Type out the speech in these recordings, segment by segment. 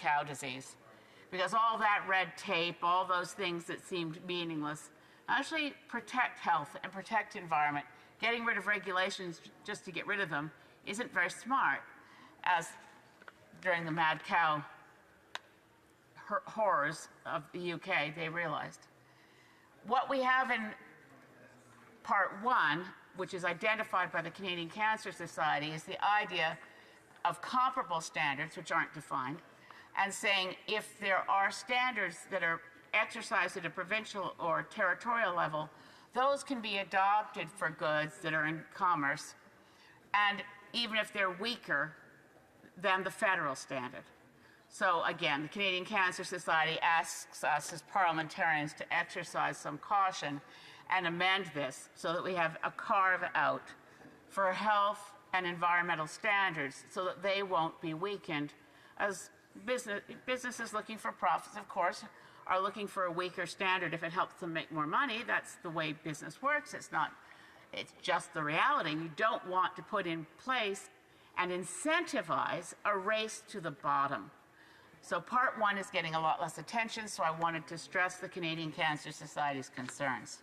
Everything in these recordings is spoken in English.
cow disease. Because all that red tape, all those things that seemed meaningless, actually protect health and protect environment. Getting rid of regulations just to get rid of them isn't very smart, as during the mad cow horrors of the UK, they realized. What we have in part one, which is identified by the Canadian Cancer Society, is the idea of comparable standards, which aren't defined, and saying if there are standards that are exercised at a provincial or territorial level, those can be adopted for goods that are in commerce, and even if they're weaker than the federal standard. So again, the Canadian Cancer Society asks us as parliamentarians to exercise some caution and amend this so that we have a carve out for health and environmental standards so that they won't be weakened, as businesses looking for profits, of course, are looking for a weaker standard if it helps them make more money. That's the way business works. It's just the reality. You don't want to put in place and incentivize a race to the bottom. So part one is getting a lot less attention, so I wanted to stress the Canadian Cancer Society's concerns.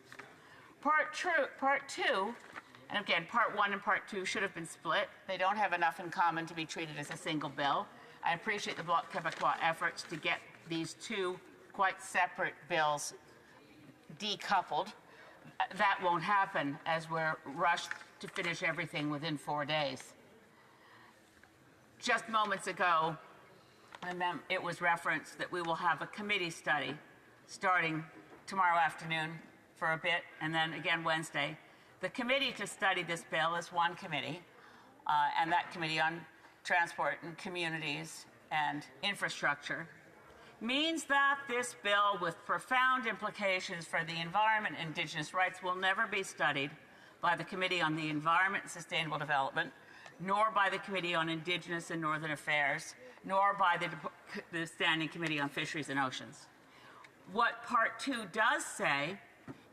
Part two, and again, part one and part two should have been split. They don't have enough in common to be treated as a single bill. I appreciate the Bloc Québécois efforts to get these two quite separate bills decoupled. That won't happen as we're rushed to finish everything within 4 days. Just moments ago, it was referenced that we will have a committee study starting tomorrow afternoon for a bit, and then again Wednesday. The committee to study this bill is one committee, and that committee on transport and communities and infrastructure means that this bill, with profound implications for the environment and Indigenous rights, will never be studied by the Committee on the Environment and Sustainable Development, nor by the Committee on Indigenous and Northern Affairs, nor by the Standing Committee on Fisheries and Oceans. What Part 2 does say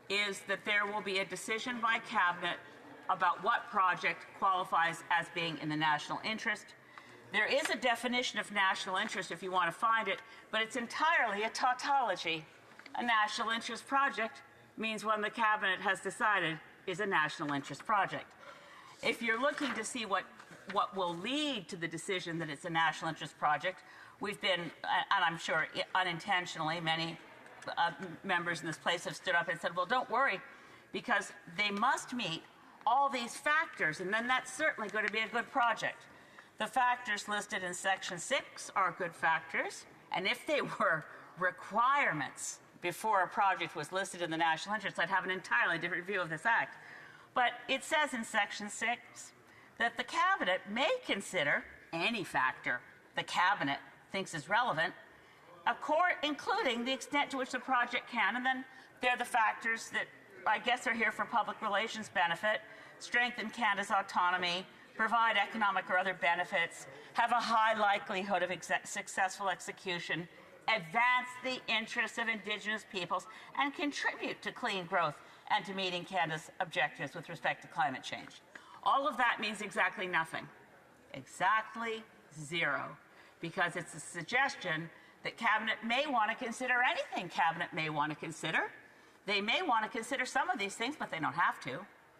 is that there will be a decision by Cabinet about what project qualifies as being in the national interest. There is a definition of national interest if you want to find it, but it's entirely a tautology. A national interest project means one the Cabinet has decided is a national interest project. If you're looking to see what will lead to the decision that it's a national interest project, we've been, and I'm sure unintentionally, many members in this place have stood up and said, well, don't worry, because they must meet all these factors, and then that's certainly going to be a good project. The factors listed in Section 6 are good factors, and if they were requirements before a project was listed in the national interest, I'd have an entirely different view of this Act. But it says in Section 6 that the Cabinet may consider any factor the Cabinet thinks is relevant, including the extent to which the project can, and then they're the factors that I guess are here for public relations benefit, strengthen Canada's autonomy, provide economic or other benefits, have a high likelihood of successful execution, advance the interests of Indigenous peoples, and contribute to clean growth and to meeting Canada's objectives with respect to climate change. All of that means exactly nothing. Exactly zero. Because it's a suggestion that Cabinet may want to consider anything Cabinet may want to consider. They may want to consider some of these things, but they don't have to.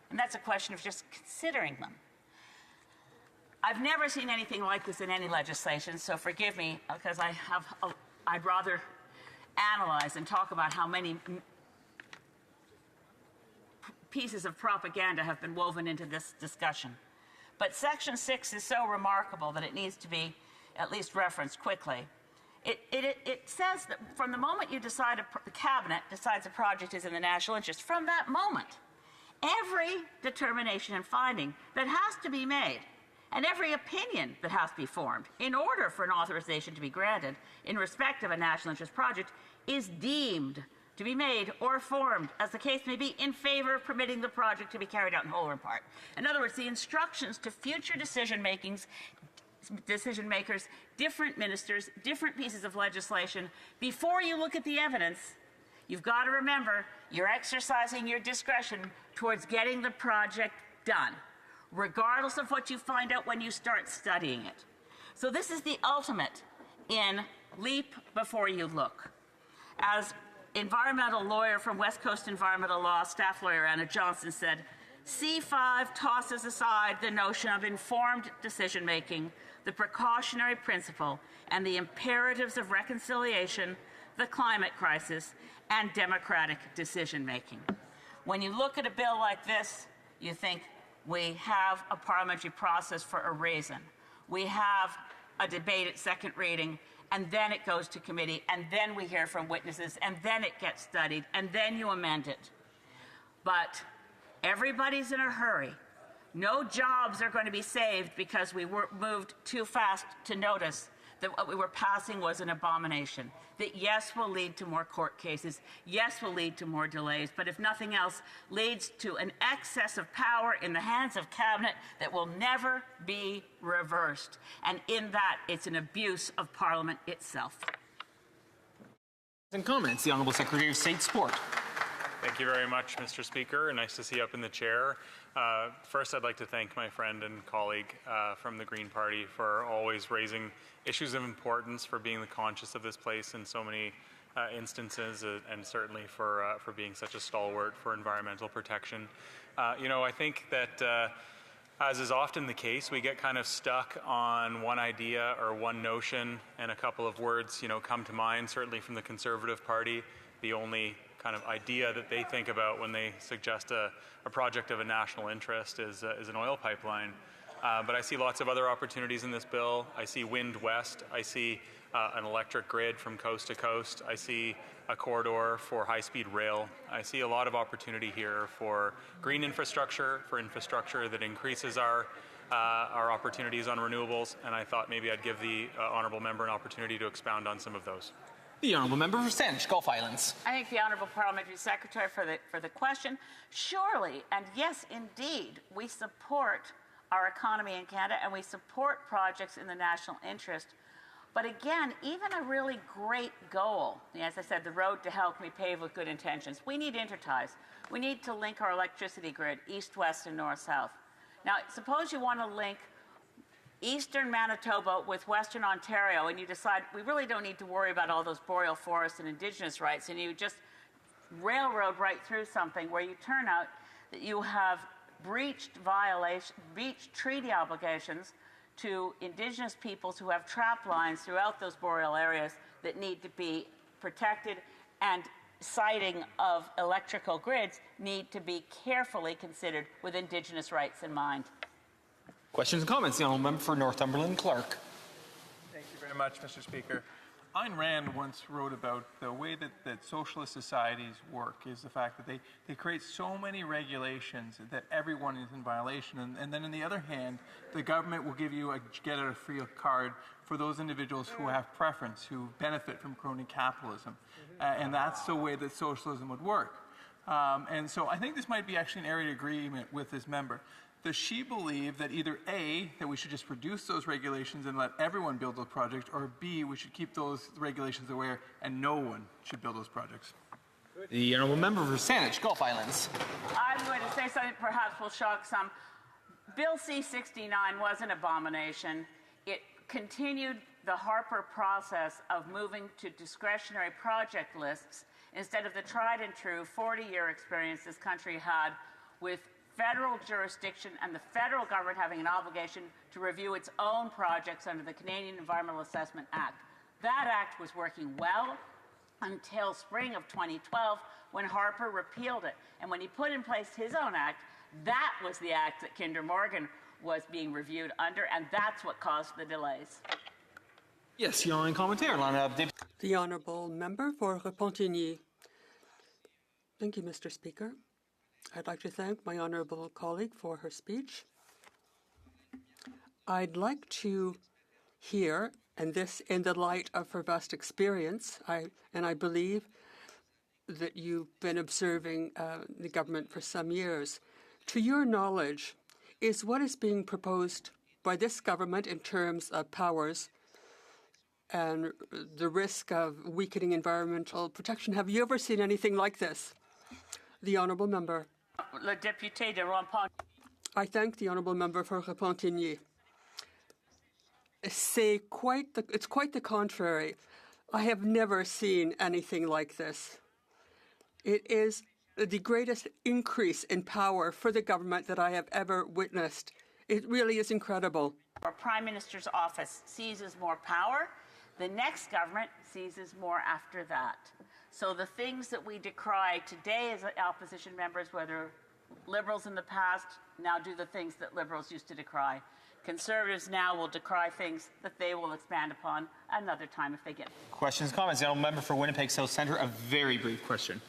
And that's a question of just considering them. I've never seen anything like this in any legislation, so forgive me, because I'd rather analyze and talk about how many pieces of propaganda have been woven into this discussion. But Section 6 is so remarkable that it needs to be at least referenced quickly. It says that from the moment you decide, the Cabinet decides a project is in the national interest, from that moment, every determination and finding that has to be made and every opinion that has to be formed in order for an authorization to be granted in respect of a national interest project is deemed to be made or formed, as the case may be, in favor of permitting the project to be carried out in whole or in part. In other words, the instructions to future decision makers, different ministers, different pieces of legislation, before you look at the evidence, you've got to remember you're exercising your discretion towards getting the project done, regardless of what you find out when you start studying it. So this is the ultimate in Leap Before You Look. As environmental lawyer from West Coast Environmental Law, staff lawyer Anna Johnson said, C5 tosses aside the notion of informed decision-making, the precautionary principle, and the imperatives of reconciliation, the climate crisis, and democratic decision-making. When you look at a bill like this, you think we have a parliamentary process for a reason. We have a debate at second reading, and then it goes to committee, and then we hear from witnesses, and then it gets studied, and then you amend it. But everybody's in a hurry. No jobs are going to be saved because we were moved too fast to notice that what we were passing was an abomination. That yes will lead to more court cases, yes will lead to more delays, but if nothing else, leads to an excess of power in the hands of cabinet that will never be reversed. And in that, it's an abuse of Parliament itself. And comments, the Honourable Secretary of State Sport. Thank you very much, Mr. Speaker. Nice to see you up in the chair. First, I'd like to thank my friend and colleague from the Green Party for always raising issues of importance, for being the conscious of this place in so many instances, and certainly for being such a stalwart for environmental protection. I think that as is often the case, we get kind of stuck on one idea or one notion, and a couple of words, come to mind, certainly from the Conservative Party. The only kind of idea that they think about when they suggest a project of a national interest is an oil pipeline. But I see lots of other opportunities in this bill. I see Wind West. I see an electric grid from coast to coast. I see a corridor for high-speed rail. I see a lot of opportunity here for green infrastructure, for infrastructure that increases our opportunities on renewables, and I thought maybe I'd give the honourable member an opportunity to expound on some of those. The Honourable Member for Saanich, Gulf Islands. I thank the Honourable Parliamentary Secretary for the question. Surely, and yes, indeed, we support our economy in Canada and we support projects in the national interest. But again, even a really great goal, as I said, the road to hell can be paved with good intentions. We need interties. We need to link our electricity grid east-west and north-south. Now, suppose you want to link eastern Manitoba with western Ontario, and you decide we really don't need to worry about all those boreal forests and Indigenous rights, and you just railroad right through something where you turn out that you have breached treaty obligations to Indigenous peoples who have trap lines throughout those boreal areas that need to be protected, and siting of electrical grids need to be carefully considered with Indigenous rights in mind. Questions and comments, the Honourable Member for Northumberland Clark. Thank you very much, Mr. Speaker. Ayn Rand once wrote about the way that socialist societies work is the fact that they create so many regulations that everyone is in violation. And then on the other hand, the government will give you a get-out-of-free card for those individuals who have preference, who benefit from crony capitalism. And that's the way that socialism would work. And so I think this might be actually an area of agreement with this member. Does she believe that either A, that we should just reduce those regulations and let everyone build those projects, or B, we should keep those regulations aware and no one should build those projects? The Honourable Member for Saanich, Gulf Islands. I'm going to say something that perhaps will shock some. Bill C-69 was an abomination. It continued the Harper process of moving to discretionary project lists instead of the tried and true 40-year experience this country had with federal jurisdiction and the federal government having an obligation to review its own projects under the Canadian Environmental Assessment Act. That act was working well until spring of 2012 when Harper repealed it. And when he put in place his own act, that was the act that Kinder Morgan was being reviewed under, and that's what caused the delays. Yes, the Honourable Commentaire. The Honourable Member for Repentigny. Thank you, Mr. Speaker. I'd like to thank my honourable colleague for her speech. I'd like to hear, and this in the light of her vast experience, and I believe that you've been observing the government for some years. To your knowledge, is what is being proposed by this government in terms of powers and the risk of weakening environmental protection, have you ever seen anything like this? The Honourable Member. Le député de Repentigny. I thank the Honourable Member for Repentigny. say it's quite the contrary. I have never seen anything like this. It is the greatest increase in power for the government that I have ever witnessed. It really is incredible. Our Prime Minister's office seizes more power. The next government seizes more after that. So the things that we decry today as opposition members, whether Liberals in the past now do the things that Liberals used to decry. Conservatives now will decry things that they will expand upon another time if they get it. Questions, comments? The honourable member for Winnipeg South Centre, a very brief question.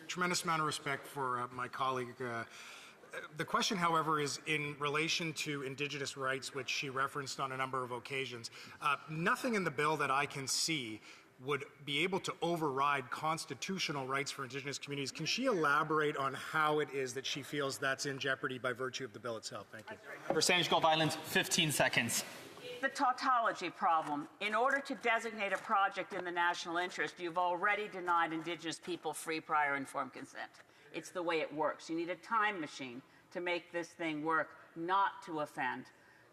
Tremendous amount of respect for my colleague. The question, however, is in relation to Indigenous rights, which she referenced on a number of occasions. Nothing in the bill that I can see would be able to override constitutional rights for Indigenous communities. Can she elaborate on how it is that she feels that's in jeopardy by virtue of the bill itself? Thank you. For Sandwich Gulf Islands, 15 seconds. The tautology problem. In order to designate a project in the national interest, you've already denied Indigenous people free, prior, informed consent. It's the way it works. You need a time machine to make this thing work, not to offend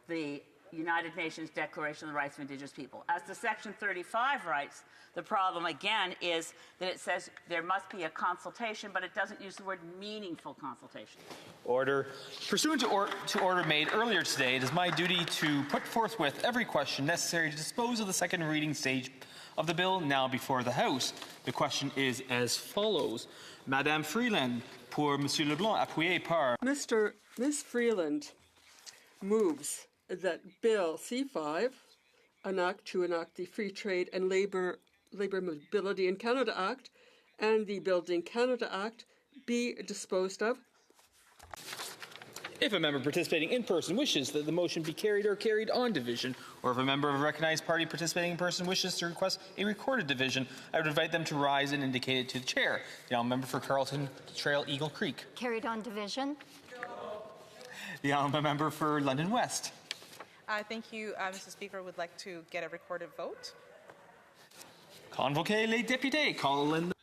the United Nations Declaration of the Rights of Indigenous People. As to Section 35 rights, the problem again is that it says there must be a consultation, but it doesn't use the word meaningful consultation. Order. Pursuant to order made earlier today, it is my duty to put forthwith every question necessary to dispose of the second reading stage of the bill now before the House. The question is as follows. Madame Freeland, pour Monsieur Leblanc, appuyé par... Ms. Freeland moves that Bill C5, an act to enact the Free Trade and Labour Mobility in Canada Act and the Building Canada Act, be disposed of. If a member participating in person wishes that the motion be carried or carried on division, or if a member of a recognized party participating in person wishes to request a recorded division, I would invite them to rise and indicate it to the chair. The honourable member for Carleton Trail Eagle Creek. Carried on division. The honourable member for London West. Thank you, Mr. Speaker. Would like to get a recorded vote. Convoquez les députés. Call in the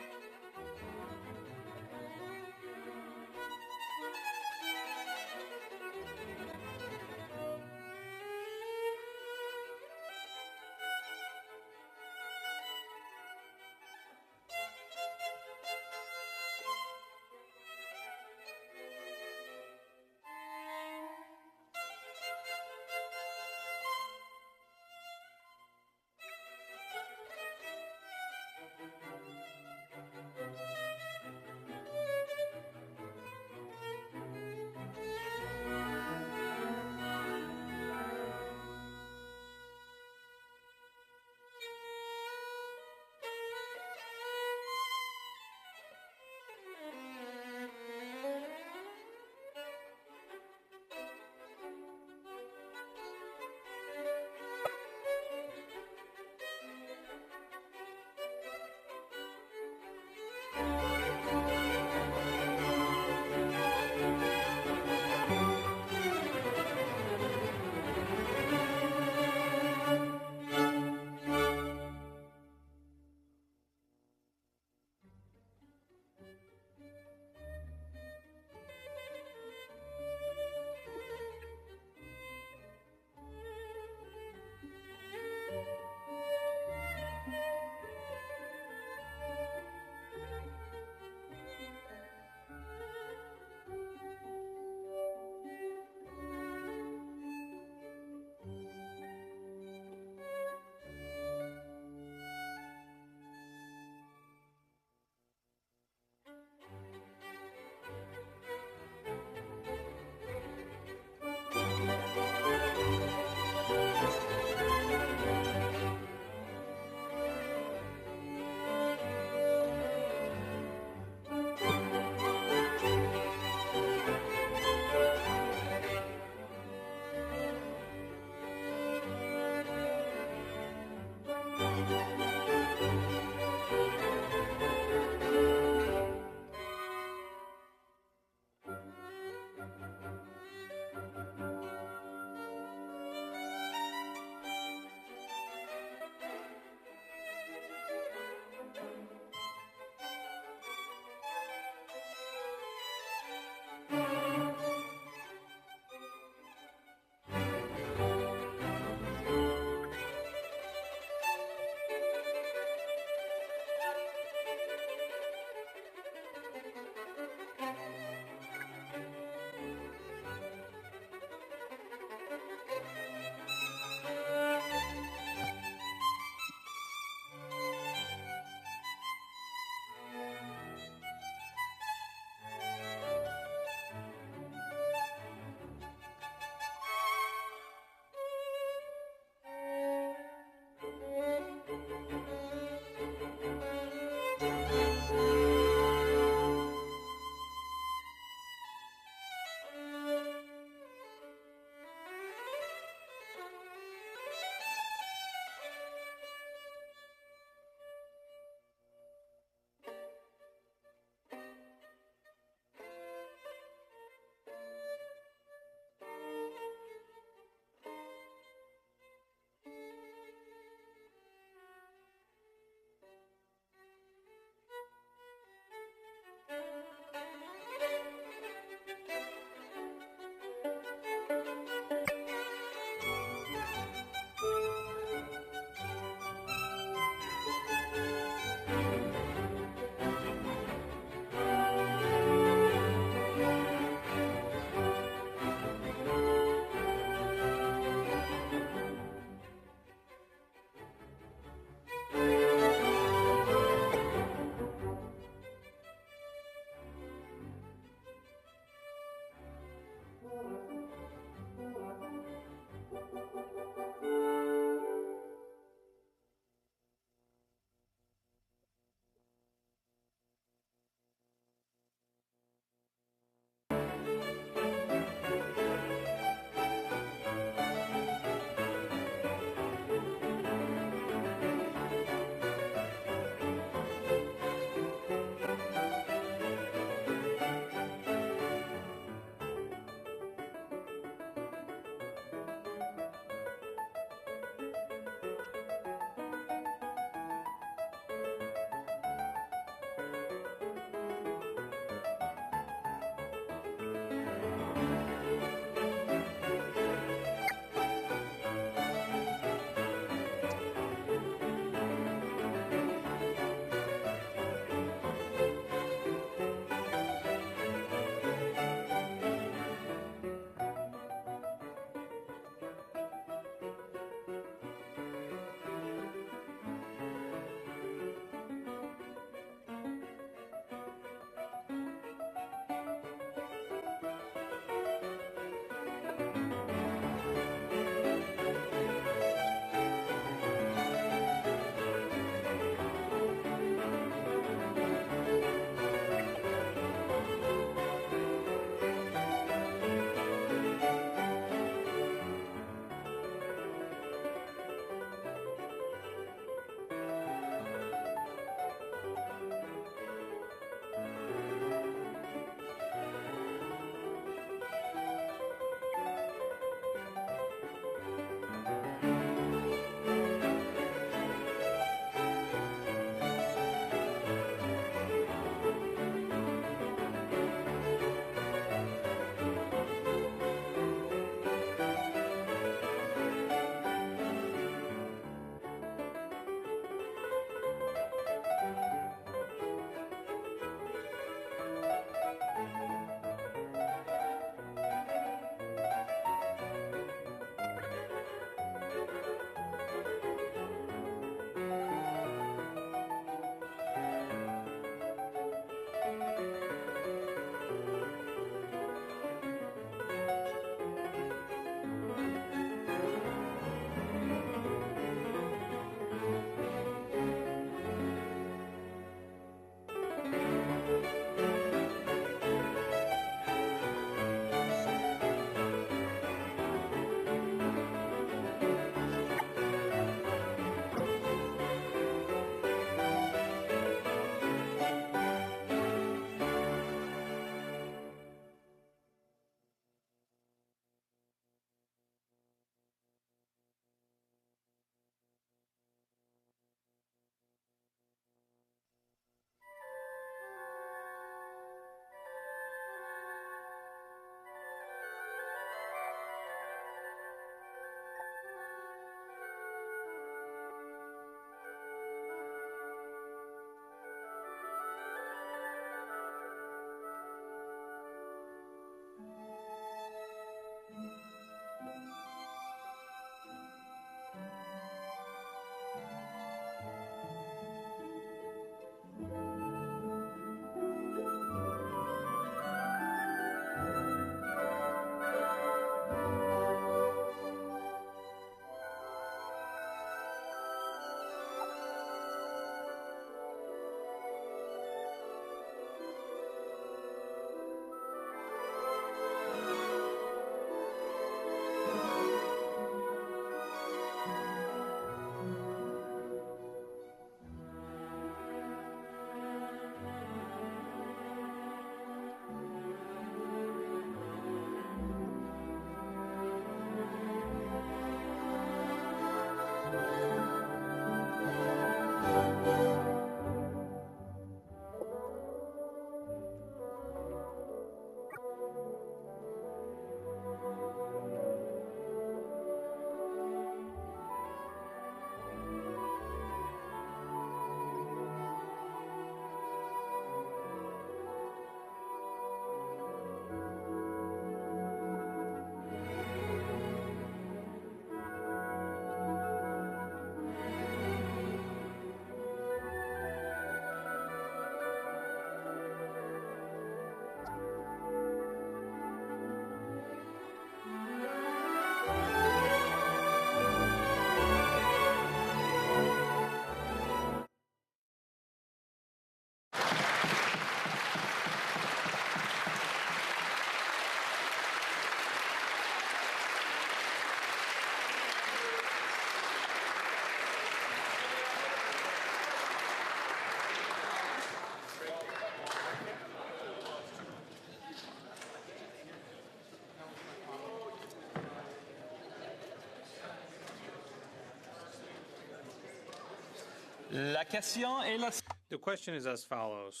La question est la... The question is as follows.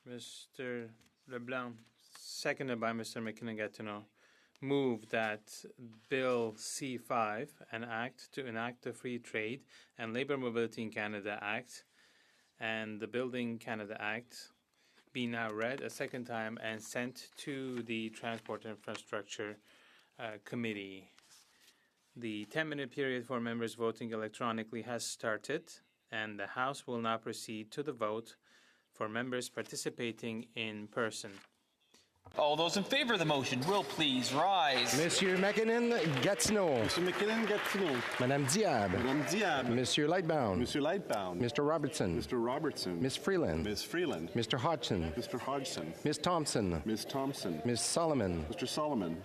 Mr. LeBlanc, seconded by Mr. McKinnon-Gatineau, move that Bill C5, an act to enact the Free Trade and Labour Mobility in Canada Act, and the Building Canada Act, be now read a second time and sent to the Transport Infrastructure Committee. The 10-minute period for members voting electronically has started, and the House will now proceed to the vote for members participating in person. All those in favor of the motion will please rise. Monsieur McKinnon-Gatineau. Monsieur McKinnon-Gatineau. Madame Diab. Madame Diab. Monsieur Lightbound. Monsieur Lightbound. Mr. Robertson. Mr. Robertson. Miss Freeland. Ms. Freeland. Mr. Hodgson. Mr. Hodgson. Miss Thompson. Ms. Thompson. Miss Solomon. Mr. Solomon.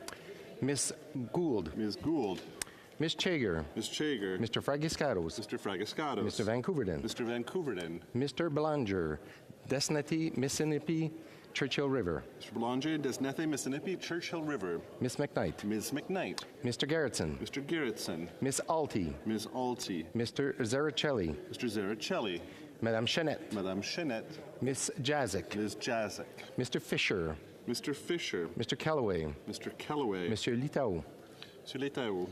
Miss Gould. Ms. Gould. Miss Chager. Ms. Chager. Mr. Fragiscatos. Mr. Fragiscatos. Mr. Vancouverden. Mr. Vancouverden. Mr. Belanger. Desnety, Mississippi, Churchill River. Mr. Belanger, Desnethe, Mississippi, Churchill River. Miss McKnight. Ms. McKnight. Mr. Garrettson. Mr. Garrettson. Miss Alty. Ms. Alty. Mr. Zaricelli. Mr. Zaricelli. Madame Chenette. Madame Chenette. Miss Jazik. Ms. Jazik. Mr. Fisher. Mr. Fisher. Mr. Calloway. Mr. Calloway. Monsieur Litao. Monsieur Letao.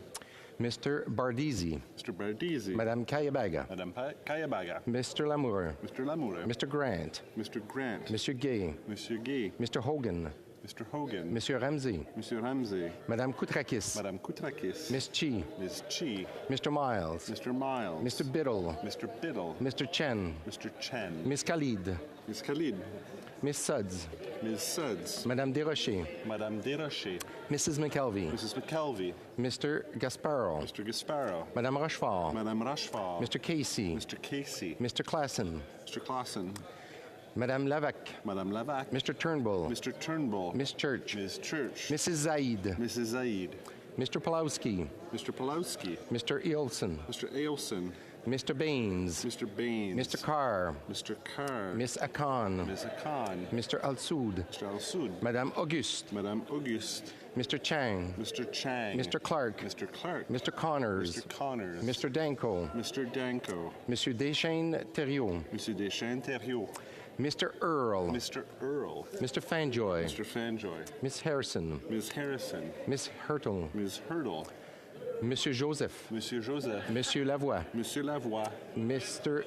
Mr. Bardisi. Mr. Bardisi. Madame Kayabaga. Madame Kayabaga. Mr. Lamour. Mr. Lamour. Mr. Grant. Mr. Grant. Monsieur Gay. Monsieur Gay. Mr. Hogan. Mr. Hogan. Monsieur Ramsey. Monsieur Ramsey. Madame Koutrakis. Madame Koutrakis. Miss Chi. Ms. Chi. Mr. Miles. Mr. Miles. Mr. Biddle. Mr. Biddle. Mr. Chen. Mr. Chen. Miss Khalid. Ms. Khalid. Miss Suds. Ms. Suds. Madame Desrochers. Madame Desrochers. Mrs. McKelvey. Mrs. McKelvey. Mr. Gasparo. Mr. Gasparo. Madame Rochefort. Madame Rochefort. Mr. Casey. Mr. Casey. Mr. Klassen. Mr. Clausen. Madame Lavac. Madame Lavac. Mr. Turnbull. Mr. Turnbull. Miss Church. Ms. Church. Mrs. Zaid. Mrs. Zaid. Mr. Pulowski. Mr. Pulowski. Mr. Eilson. Mr. Ailson. Mr. Baines. Mr. Baines. Mr. Carr. Mr. Carr. Miss Akan. Ms. Akan. Mr. Al-Soud. Mr. Al-Soud. Madame Auguste. Madame Auguste. Mr. Chang. Mr. Chang. Mr. Clark. Mr. Clark. Mr. Connors. Mr. Connors. Mr. Danko. Mr. Danko. Monsieur Deschaines Thériault. Monsieur Deschaines Thériault. Mr. Earl. Mr. Earl. Mr. Fanjoy. Mr. Fanjoy. Miss Harrison. Ms. Harrison. Miss Hurtle. Ms. Hurdle. Monsieur Joseph. Monsieur Joseph. Monsieur Lavoie. Monsieur Lavoie. Mr.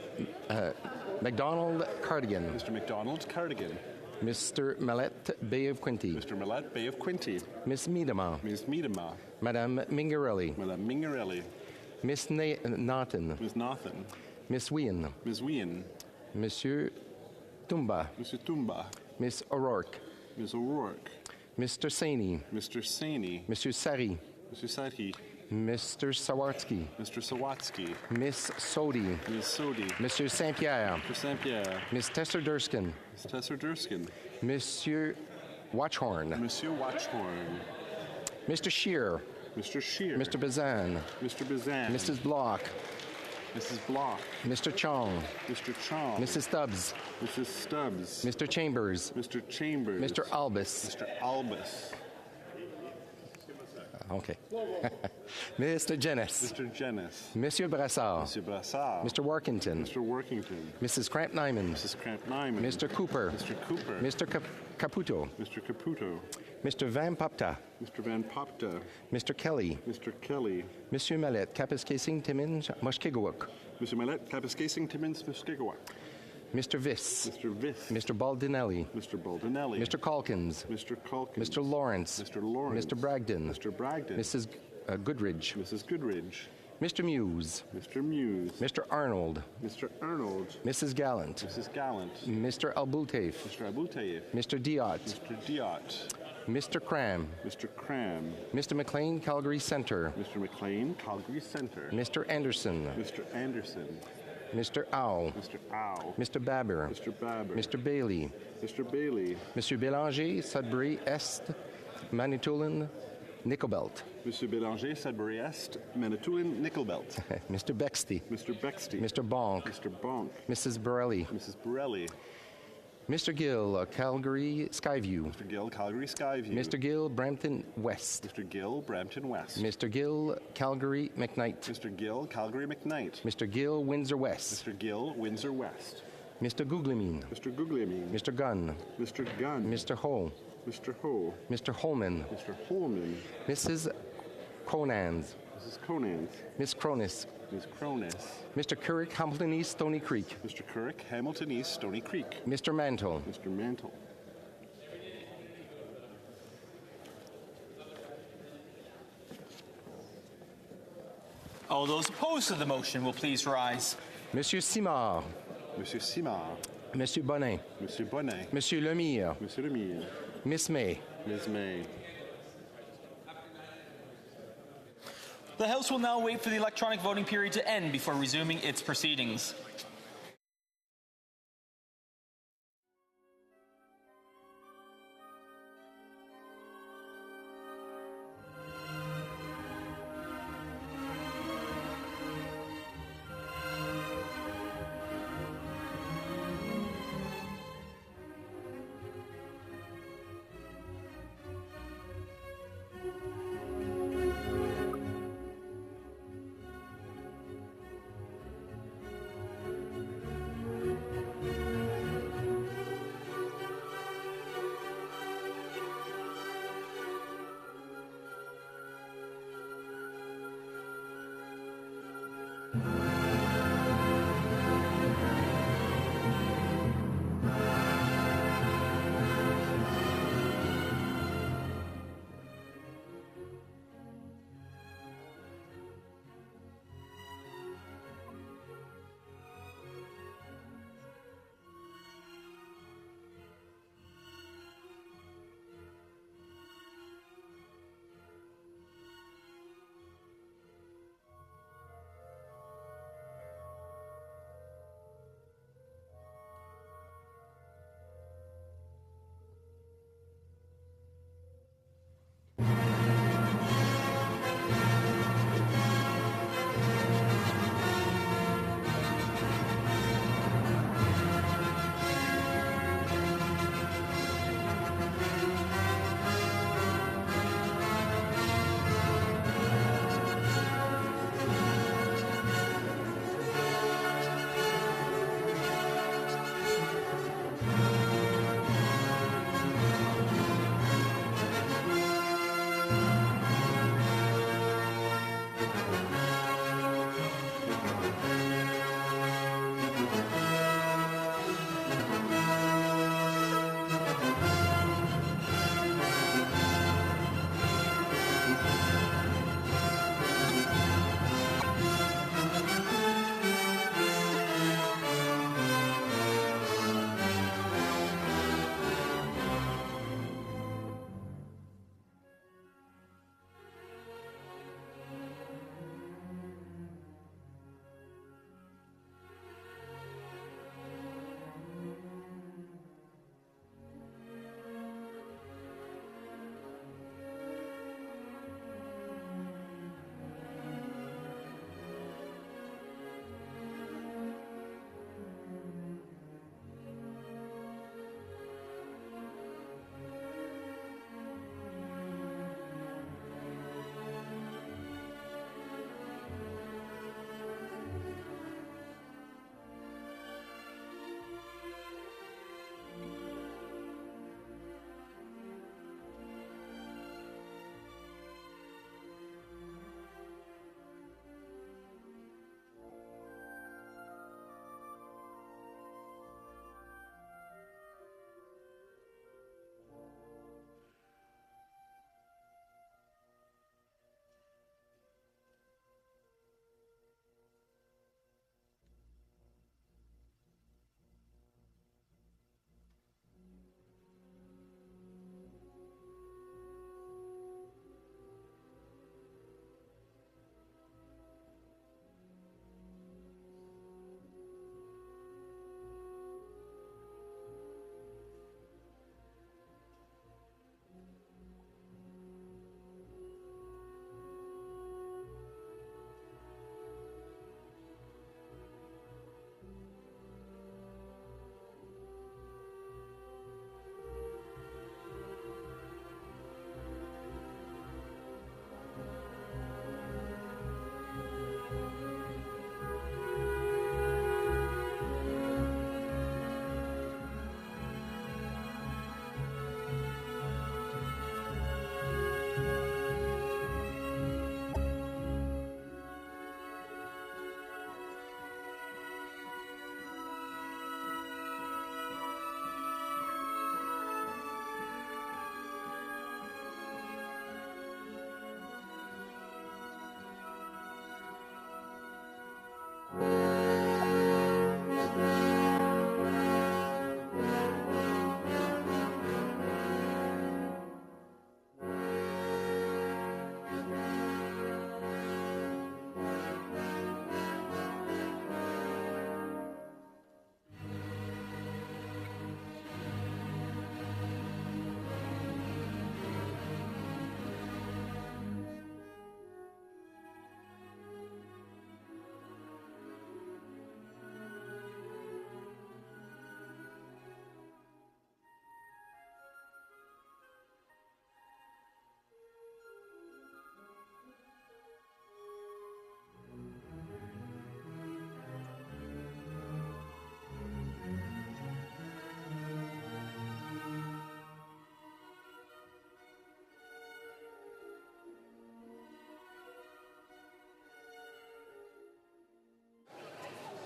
MacDonald Cardigan. Mr. MacDonald Cardigan. Mr. Mallet Bay of Quinte. Mr. Mallet Bay of Quinte. Miss Miedema. Ms. Miedema. Madame Mingarelli. Madame Mingarelli. Miss Naughton. Ms. Nathan. Miss Wien. Ms. Wien. Monsieur Tumba. Mr. Tumba. Miss O'Rourke. Ms. O'Rourke. Mr. Saini. Mr. Saini. Monsieur Sari. Mr. Sati. Mr. Sawatsky. Mr. Sawatsky. Miss Sodi. Ms. Sodi. Monsieur Saint-Pierre. Mr. Saint-Pierre. Miss Tesser-Durskin. Ms. Tesser-Durskin. Monsieur Watchhorn. Monsieur Watchhorn. Mr. Shear. Mr. Shear. Mr. Bazan. Mr. Bazan. Mrs. Block. Mrs. Block. Mr. Chong. Mr. Chong. Mrs. Stubbs. Mrs. Stubbs. Mr. Chambers. Mr. Chambers. Mr. Albus. Mr. Albus. Okay. Mr. Jennis. Mr. Jennis. Monsieur Brassard. Monsieur Brassard. Mr. Workington. Mr. Workington. Mrs. Cramp-Nyman. Mrs. Cramp-Nyman. Mr. Cooper. Mr. Cooper. Mr. Caputo. Mr. Caputo. Mr. Van Popta. Mr. Van Popta. Mr. Kelly. Mr. Kelly. Monsieur Mallet, Kapuskasing, Timmins, Mushkegowuk. Mr. Mallet, Kapuskasing, Timmins, Mushkegowuk. Mr. Viss. Mr. Viss. Mr. Baldinelli. Mr. Baldinelli. Mr. Calkins. Mr. Calkins. Mr. Lawrence. Mr. Lawrence. Mr. Bragdon. Mr. Bragdon. Mrs. Goodridge. Mrs. Goodridge. Mr. Muse. Mr. Muse. Mr. Arnold. Mr. Arnold. Mrs. Gallant. Mrs. Gallant. Mr. Albultaif. Mr. Abultayev. Mr. Diot. Mr. Diot. Mr. Cram. Mr. Cram. Mr. McLean, Calgary Center. Mr. McLean, Calgary Center. Mr. Anderson. Mr. Anderson. Mr. Ow. Mr. Ow. Mr. Babber. Mr. Babber. Mr. Bailey. Mr. Bailey. Monsieur Bélanger, Sudbury Est, Manitoulin, Nickelbelt. Monsieur Bélanger, Sudbury Est, Manitoulin, Nickelbelt. Mr. Bexty. Mr. Bexty. Mr. Bonk. Mr. Bonk. Mrs. Borelli. Mrs. Borelli. Mr. Gill, Calgary Skyview. Mr. Gill, Calgary Skyview. Mr. Gill, Brampton West. Mr. Gill, Brampton West. Mr. Gill, Calgary McKnight. Mr. Gill, Calgary McKnight. Mr. Gill, Windsor West. Mr. Gill, Windsor West. Mr. Googlemin. Mr. Guglielmin. Mr. Gunn. Mr. Gunn. Mr. Ho. Mr. Ho. Mr. Holman. Mr. Holman. Mrs. Conans. Mrs. Conans. Miss Cronis. Ms. Cronus. Mr. Currick, Hamilton East, Stony Creek. Mr. Currick, Hamilton East, Stony Creek. Mr. Mantle. Mr. Mantle. All those opposed to the motion will please rise. Monsieur Simard. Monsieur Simard. Monsieur Bonnet. Monsieur Bonnet. Monsieur Lemire. Monsieur Lemire. Miss May. Ms. May. The House will now wait for the electronic voting period to end before resuming its proceedings.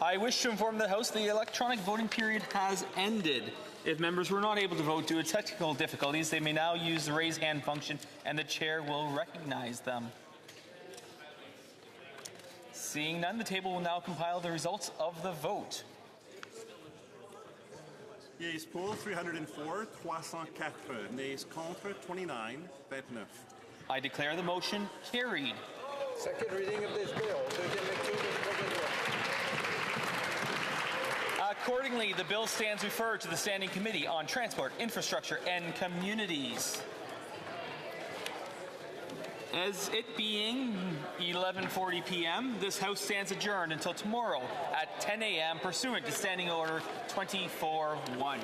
I wish to inform the House the electronic voting period has ended. If members were not able to vote due to technical difficulties, they may now use the raise hand function and the chair will recognize them. Seeing none, the table will now compile the results of the vote. Yeas pour 304, 304. Nays contre 29, 29. I declare the motion carried. Second reading of this bill. Deuxième lecture du projet de loi. Accordingly, the bill stands referred to the Standing Committee on Transport, Infrastructure, and Communities. As it being 11:40 p.m., this House stands adjourned until tomorrow at 10 a.m. pursuant to Standing Order 24-1.